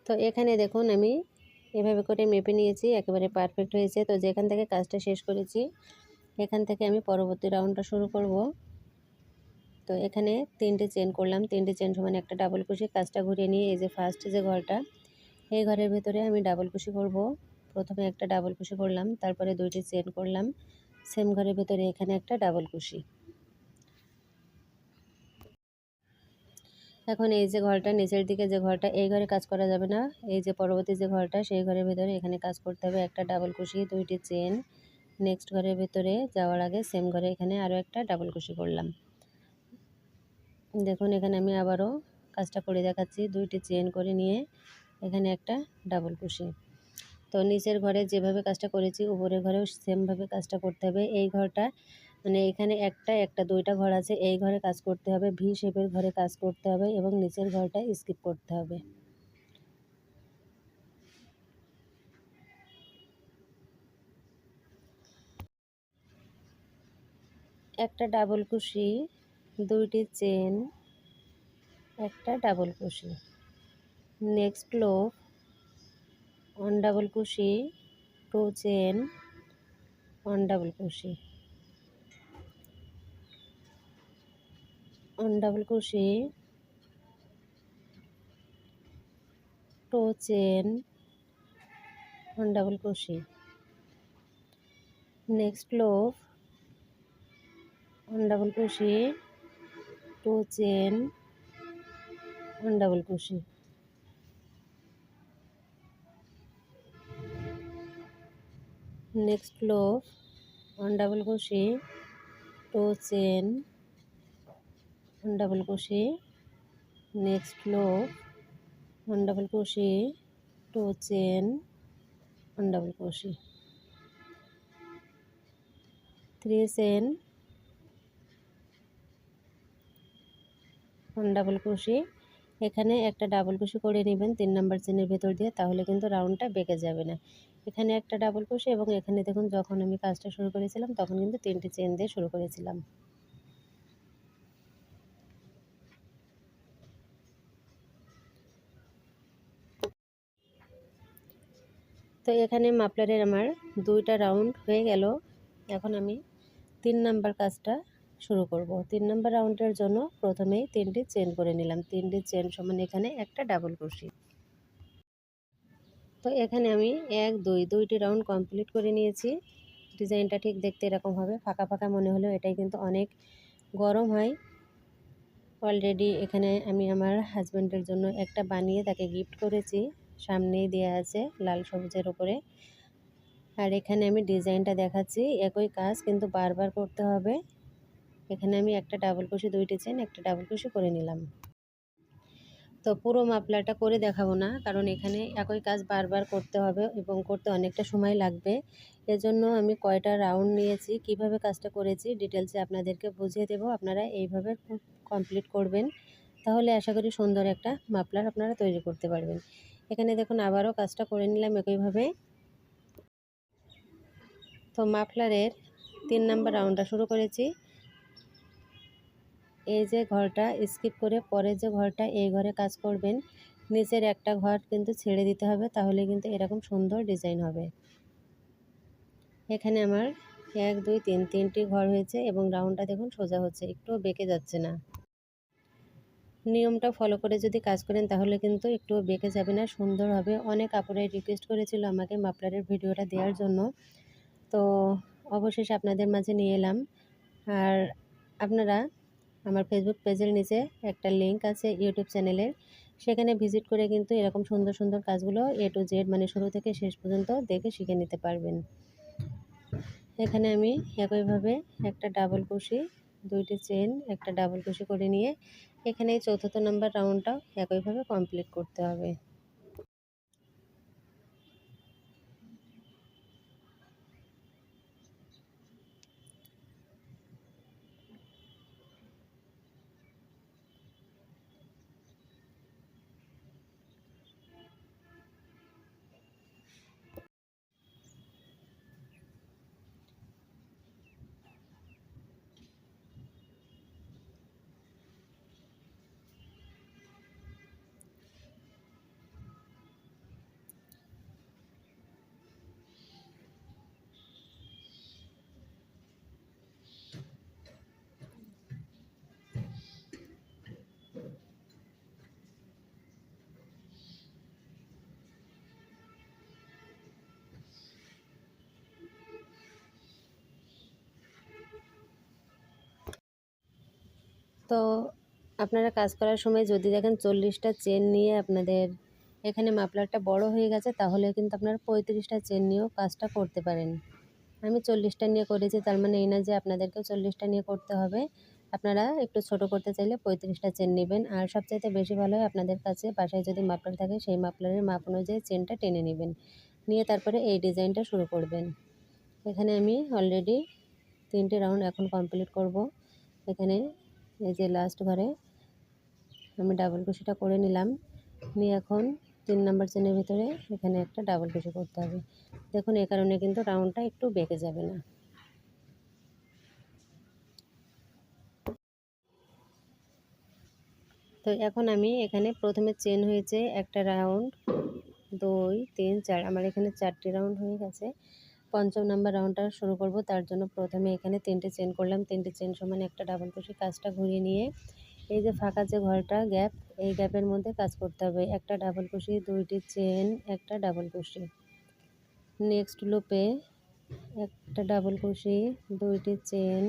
তো এখানে দেখুন আমি এভাবে করে মেপে নিয়েছি, একেবারে পারফেক্ট হয়েছে। তো যেখান থেকে কাজটা শেষ করেছি এখান থেকে আমি পরবর্তী রাউন্ডটা শুরু করব। তো এখানে 3টে চেন করলাম, 3টে চেন সমান একটা ডাবল কুশি। কাজটা ঘুরিয়ে নিয়ে এই যে ফার্স্ট যে ঘরটা, এই ঘরের ভেতরে আমি ডাবল কুশি করব। প্রথমে একটা ডাবল কুশি করলাম, তারপরে 2টি চেন করলাম, সেম ঘরের ভেতরে এখানে একটা ডাবল কুশি। এখন এই যে ঘরটা নিচের দিকে যে ঘরটা, এই ঘরে কাজ করা যাবে না, এই যে পরবর্তী যে ঘরটা সেই ঘরের ভেতরে এখানে কাজ করতে হবে। একটা ডাবল কুশি, 2টি চেন, নেক্সট ঘরের ভেতরে যাওয়ার আগে সেম ঘরে এখানে আরও একটা ডাবল কুশি করলাম। দেখুন এখানে আমি আবারও কাজটা করে দেখাচ্ছি, 2টি চেন করে নিয়ে এখানে একটা ডাবল কুশি। তো নিচের ঘরে যেভাবে কাজটা করেছি উপরের ঘরেও সেমভাবে কাজটা করতে হবে। এই ঘরটা মানে এখানে একটা 2টা ঘর আছে, এই ঘরে কাজ করতে হবে, ভি শেপের ঘরে কাজ করতে হবে এবং নিচের ঘরটা স্কিপ করতে হবে। একটা ডাবল কুশি, 2টি চেন, একটা ডাবল কুশি, নেক্সট লুপ, 1 ডাবল কুশি, 2 চেন, 1 ডাবল কুশি, 1 ডাবল কুশি, 2 চেন, 1 ডাবল কুশি, নেক্সট লুপ, 1 ডাবল কুশি, 2 চেন, 1 ডাবল কুশি, নেক্সট লুপ, 1 ডাবল কুশি, 2 চেন, 1 ডাবল কুশি, নেক্সট লুপ, 1 ডাবল কুশি, 2 চেন, 1 ডাবল কুশি, 3 চেন, 1 ডাবল কুশি। এখানে একটা ডাবল কুশি করে নেবেন 3 নাম্বার চেনের ভেতর দিয়ে, তাহলে কিন্তু রাউন্ডটা বেঁকে যাবে না। এখানে একটা ডাবল কুশি এবং এখানে দেখুন যখন আমি কাজটা শুরু করেছিলাম তখন কিন্তু 3টে চেন দিয়ে শুরু করেছিলাম। তো এখানে মাফলারের আমার 2টা রাউন্ড হয়ে গেল। এখন আমি 3 নাম্বার কাজটা শুরু করব। 3 নাম্বার রাউন্ডের জন্য প্রথমেই 3টি চেন করে নিলাম, 3টি চেন সমান এখানে একটা ডাবল কুশি। তো এখানে আমি 1 2 2টি রাউন্ড কমপ্লিট করে নিয়েছি। ডিজাইনটা ঠিক দেখতে এরকম হবে, ফাঁকা ফাঁকা মনে হলেও এটাই কিন্তু অনেক গরম হয়। অলরেডি এখানে আমি আমার হাজব্যান্ডের জন্য একটা বানিয়ে তাকে গিফট করেছি, সামনেই দেওয়া আছে লাল সবুজের ওপরে। আর এখানে আমি ডিজাইনটা দেখাচ্ছি, একই কাজ কিন্তু বারবার করতে হবে। এখানে আমি একটা ডাবল কুশি, 2টি চেন, একটা ডাবল কুশি করে নিলাম। তো পুরো মাফলারটা করে দেখাবো না, কারণ এখানে একই কাজ বারবার করতে হবে এবং করতে অনেকটা সময় লাগবে। এজন্য আমি কয়টা রাউন্ড নিয়েছি, কিভাবে কাজটা করেছি ডিটেলসে আপনাদেরকে বুঝিয়ে দেব। আপনারা এইভাবে কমপ্লিট করবেন, তাহলে আশা করি সুন্দর একটা মাফলার আপনারা তৈরি করতে পারবেন। এখানে দেখুন আবারও কাজটা করে নিলাম একইভাবে। তো মাফলারের 3 নাম্বার রাউন্ডটা শুরু করেছি। এই যে ঘরটা স্কিপ করে পরের যে ঘরটা, এই ঘরে কাজ করবেন। নিচের একটা ঘর কিন্তু ছেড়ে দিতে হবে, তাহলে কিন্তু এরকম সুন্দর ডিজাইন হবে। এখানে আমার 1 2 3 3টি ঘর হয়েছে এবং রাউন্ডটা দেখুন সোজা হচ্ছে, একটুও বেঁকে যাচ্ছে না। নিয়মটা ফলো করে যদি কাজ করেন তাহলে কিন্তু একটুও বেঁকে যাবে না, সুন্দর হবে। অনেক আপুরাই রিকোয়েস্ট করেছিল আমাকে মাফলারের ভিডিওটা দেওয়ার জন্য, তো অবশেষে আপনাদের মাঝে নিয়ে এলাম। আর আপনারা আমার ফেসবুক পেজের নিচে একটা লিংক আছে ইউটিউব চ্যানেলের, সেখানে ভিজিট করে কিন্তু এরকম সুন্দর সুন্দর কাজগুলো A to Z মানে শুরু থেকে শেষ পর্যন্ত দেখে শিখে নিতে পারবেন। এখানে আমি একইভাবে একটা ডাবল কুশি, 2টি চেন, একটা ডাবল কুশি করে নিয়ে এখানে 4র্থ নাম্বার রাউন্ডটাও একইভাবে কমপ্লিট করতে হবে। তো আপনারা কাজ করার সময় যদি দেখেন 40টা চেন নিয়ে আপনাদের এখানে মাফলারটা বড় হয়ে গেছে, তাহলে কিন্তু আপনারা 35টা চেন নিয়েও কাজটা করতে পারেন। আমি 40টা নিয়ে করেছি, তার মানে এই না যে আপনাদেরকেও 40টা নিয়ে করতে হবে। আপনারা একটু ছোট করতে চাইলে 35টা চেন নেবেন। আর সবচাইতে বেশি ভালো হয় আপনাদের কাছে বাসায় যদি মাফলার থাকে সেই মাফলারের মাপ অনুযায়ী চেনটা টেনে নেবেন, নিয়ে তারপরে এই ডিজাইনটা শুরু করবেন। এখানে আমি অলরেডি 3টে রাউন্ড এখন কমপ্লিট করব। এখানে এই যে লাস্ট ঘরে আমি ডাবল কুশিটা করে নিলাম, নিয়ে এখন 3 নাম্বার চেনের ভিতরে এখানে একটা ডাবল কুশি করতে হবে। দেখুন এই কারণে কিন্তু রাউন্ডটা একটু বেঁকে যাবে না। তো এখন আমি এখানে প্রথমে চেন হয়েছে একটা রাউন্ড, 2 3 4, আমার এখানে 4টে রাউন্ড হয়ে গেছে। 5ম নাম্বার রাউন্ডটা শুরু করব। তার জন্য প্রথমে এখানে 3টে চেন করলাম, 3টে চেন সমান একটা ডাবল কুশি। কাজটা ঘুরিয়ে নিয়ে এই যে ফাঁকা যে ঘরটা গ্যাপ, এই গ্যাপের মধ্যে কাজ করতে হবে। একটা ডাবল কুশি, 2টি চেন, একটা ডাবল কুশি। নেক্সট লুপে একটা ডাবল কুশি, 2টি চেন,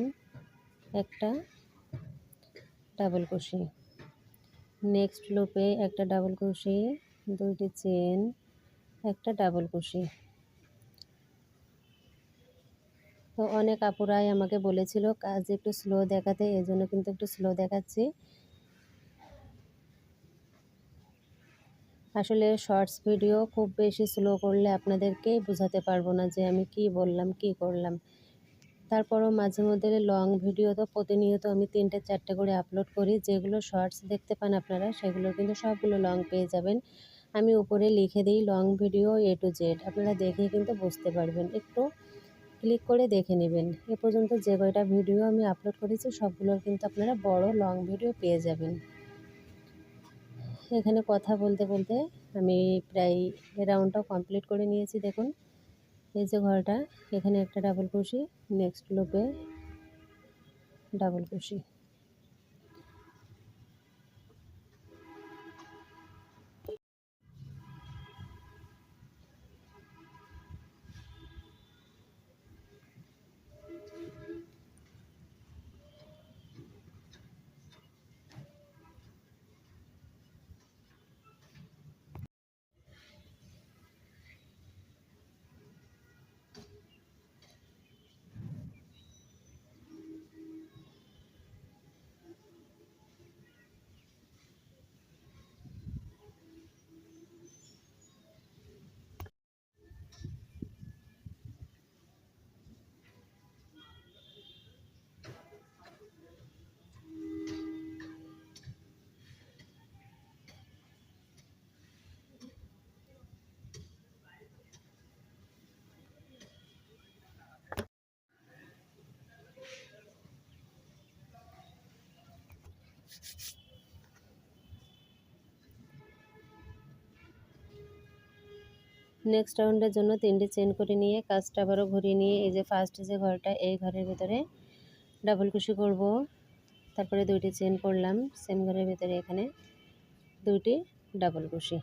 একটা ডাবল কুশি। নেক্সট লুপে একটা ডাবল কুশি, 2টি চেন, একটা ডাবল কুশি। তো অনেক আপুরাই আমাকে বলেছিল কাজ একটু স্লো দেখাতে, এজন্য কিন্তু একটু স্লো দেখাচ্ছি। আসলে শর্টস ভিডিও খুব বেশি স্লো করলে আপনাদেরকেই বোঝাতে পারবো না যে আমি কি বললাম কি করলাম। তারপরও মাঝে মধ্যে লং ভিডিও তো প্রতিনিয়ত আমি 3টে 4টে করে আপলোড করি। যেগুলো শর্টস দেখতে পান আপনারা সেগুলো কিন্তু সবগুলো লং পেয়ে যাবেন। আমি উপরে লিখে দিই long video A to Z, আপনারা দেখে কিন্তু বুঝতে পারবেন। একটু ক্লিক করে দেখে নেবেন। এ পর্যন্ত যে কয়টা ভিডিও আমি আপলোড করেছি সবগুলোর কিন্তু আপনারা বড় লং ভিডিও পেয়ে যাবেন। এখানে কথা বলতে বলতে আমি প্রায় রাউন্ডটা কমপ্লিট করে নিয়েছি। দেখুন এই যে ঘরটা, এখানে একটা ডাবল কুশি, নেক্সট লুপে ডাবল কুশি। নেক্সট রাউন্ডের জন্য 3টে চেন করে নিয়ে কাজটা আবারও ঘুরিয়ে নিয়ে এই যে ফার্স্ট যে ঘরটা, এই ঘরের ভিতরে ডাবল কুশি করব। তারপরে 2টি চেন করলাম, সেম ঘরের ভিতরে এখানে 2টি ডাবল কুশি।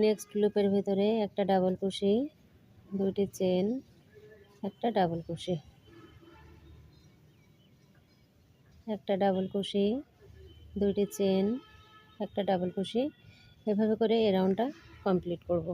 নেক্সট লুপের ভিতরে একটা ডাবল কুশি, 2টি চেন, একটা ডাবল কুশি, একটা ডাবল কুশি, 2টি চেন, একটা ডাবল কুশি। এভাবে করে এই রাউন্ডটা কমপ্লিট করব।